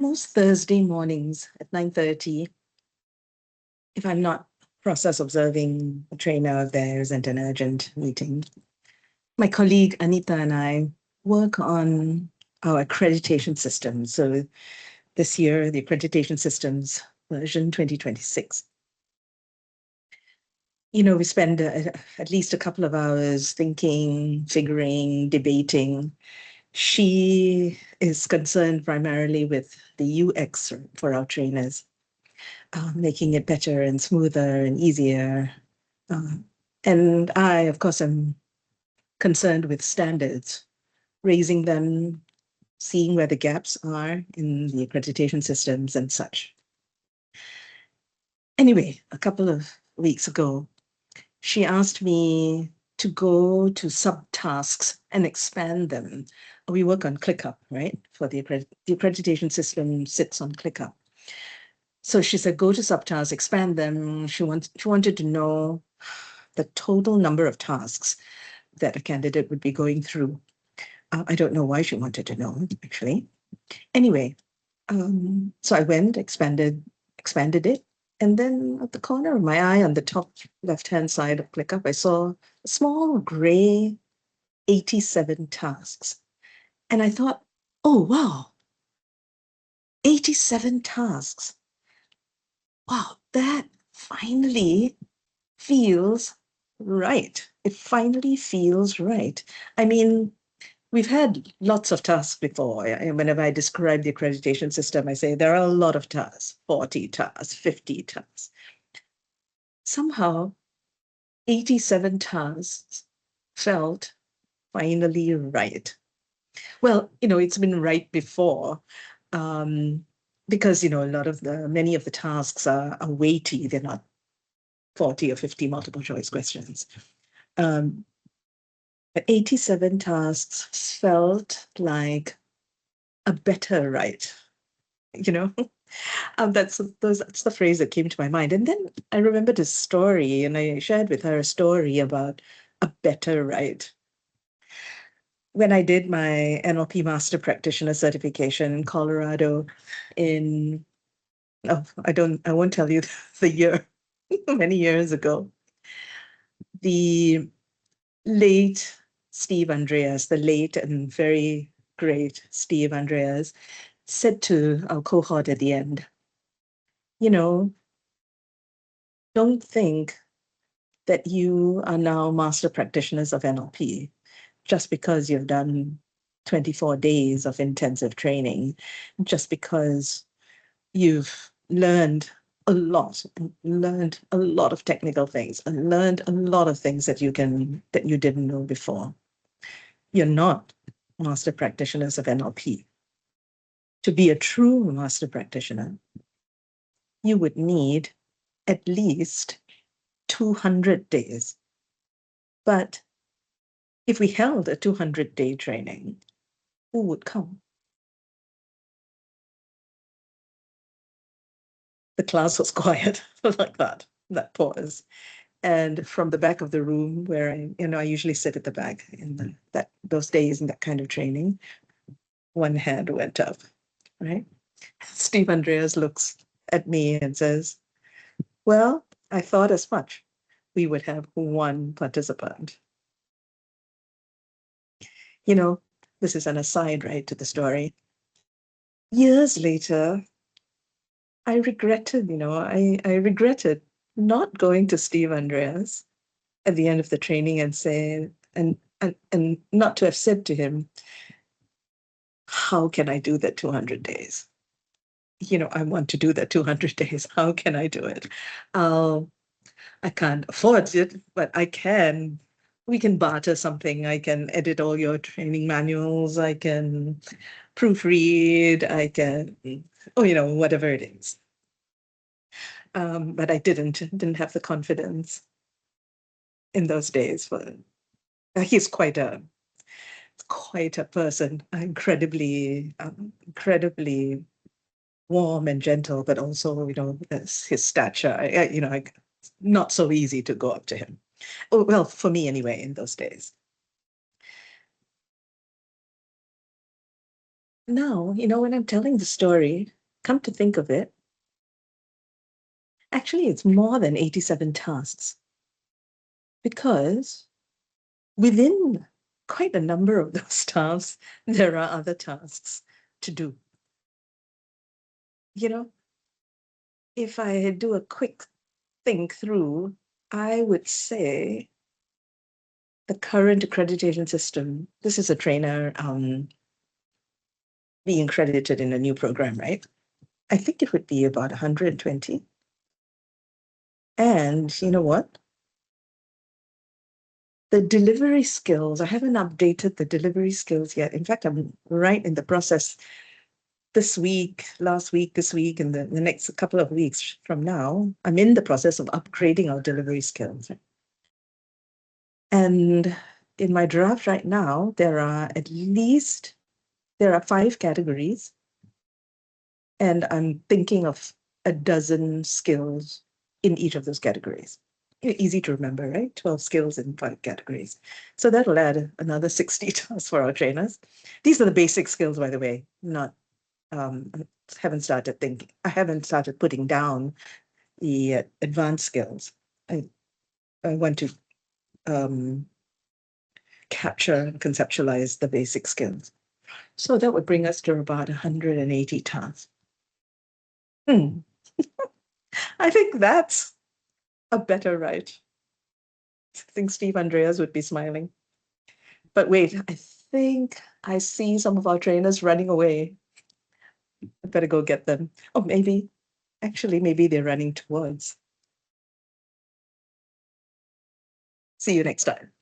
most Thursday mornings at 9:30, if I'm not process observing a trainer if there isn't an urgent meeting, my colleague Anita and I work on our accreditation system. So this year, the accreditation systems version 2026. We spend at least a couple of hours thinking, figuring, debating. She is concerned primarily with the UX for our trainers, making it better and smoother and easier. Uh, and I, of course, am concerned with standards, raising them, seeing where the gaps are in the accreditation systems and such. Anyway, a couple of weeks ago, she asked me to go to subtasks and expand them. We work on ClickUp, right? For the accreditation system sits on ClickUp. So she said, go to subtasks, expand them. She wanted to know the total number of tasks that a candidate would be going through. I don't know why she wanted to know, actually. Anyway, so I went, expanded it. And then at the corner of my eye on the top left-hand side of ClickUp, I saw a small gray 87 tasks. And I thought, oh, wow, 87 tasks. Wow, that finally feels right. It finally feels right. I mean, we've had lots of tasks before. Whenever I describe the accreditation system, I say there are a lot of tasks, 40 tasks, 50 tasks. Somehow, 87 tasks felt finally right. Well, it's been right before, because, many of the tasks are weighty. They're not 40 or 50 multiple choice questions. But 87 tasks felt like a better right, you know? That's the phrase that came to my mind. And then I remembered a story, and I shared with her a story about a better right. When I did my NLP Master Practitioner certification in Colorado I won't tell you the year, many years ago, the late Steve Andreas, the late and very great Steve Andreas, said to our cohort at the end, don't think that you are now master practitioners of NLP just because you've done 24 days of intensive training, just because you've learned a lot of technical things and learned a lot of things that you didn't know before. You're not master practitioners of NLP. To be a true master practitioner, you would need at least 200 days. But if we held a 200-day training, who would come? The class was quiet like that pause. And from the back of the room where I usually sit at the back in those days in that kind of training, one hand went up, right? Steve Andreas looks at me and says, well, I thought as much. We would have one participant. This is an aside, right, to the story. Years later, I regretted not going to Steve Andreas at the end of the training and saying, and not to have said to him, how can I do that 200 days? I want to do that 200 days. How can I do it? I can't afford it, but I can. We can barter something. I can edit all your training manuals. I can proofread. I can, whatever it is. But I didn't have the confidence in those days. But he's quite a person, incredibly warm and gentle, but also, his stature, not so easy to go up to him. Oh, well, for me anyway, in those days. Now, when I'm telling the story, come to think of it, actually, it's more than 87 tasks because within quite a number of those tasks, there are other tasks to do. If I do a quick think through, I would say the current accreditation system, this is a trainer being accredited in a new program, right? I think it would be about 120. And you know what? The delivery skills, I haven't updated the delivery skills yet. In fact, I'm right in the process this week, last week, this week, and the next couple of weeks from now. I'm in the process of upgrading our delivery skills. And in my draft right now, there are 5 categories, and I'm thinking of a dozen skills in each of those categories. Easy to remember, right? 12 skills in 5 categories. So that'll add another 60 tasks for our trainers. These are the basic skills, by the way, not I haven't started putting down the advanced skills. I want to capture and conceptualize the basic skills. So that would bring us to about 180 tasks. I think that's a better write. I think Steve Andreas would be smiling. But wait, I think I see some of our trainers running away. I better go get them. Or maybe they're running towards. See you next time.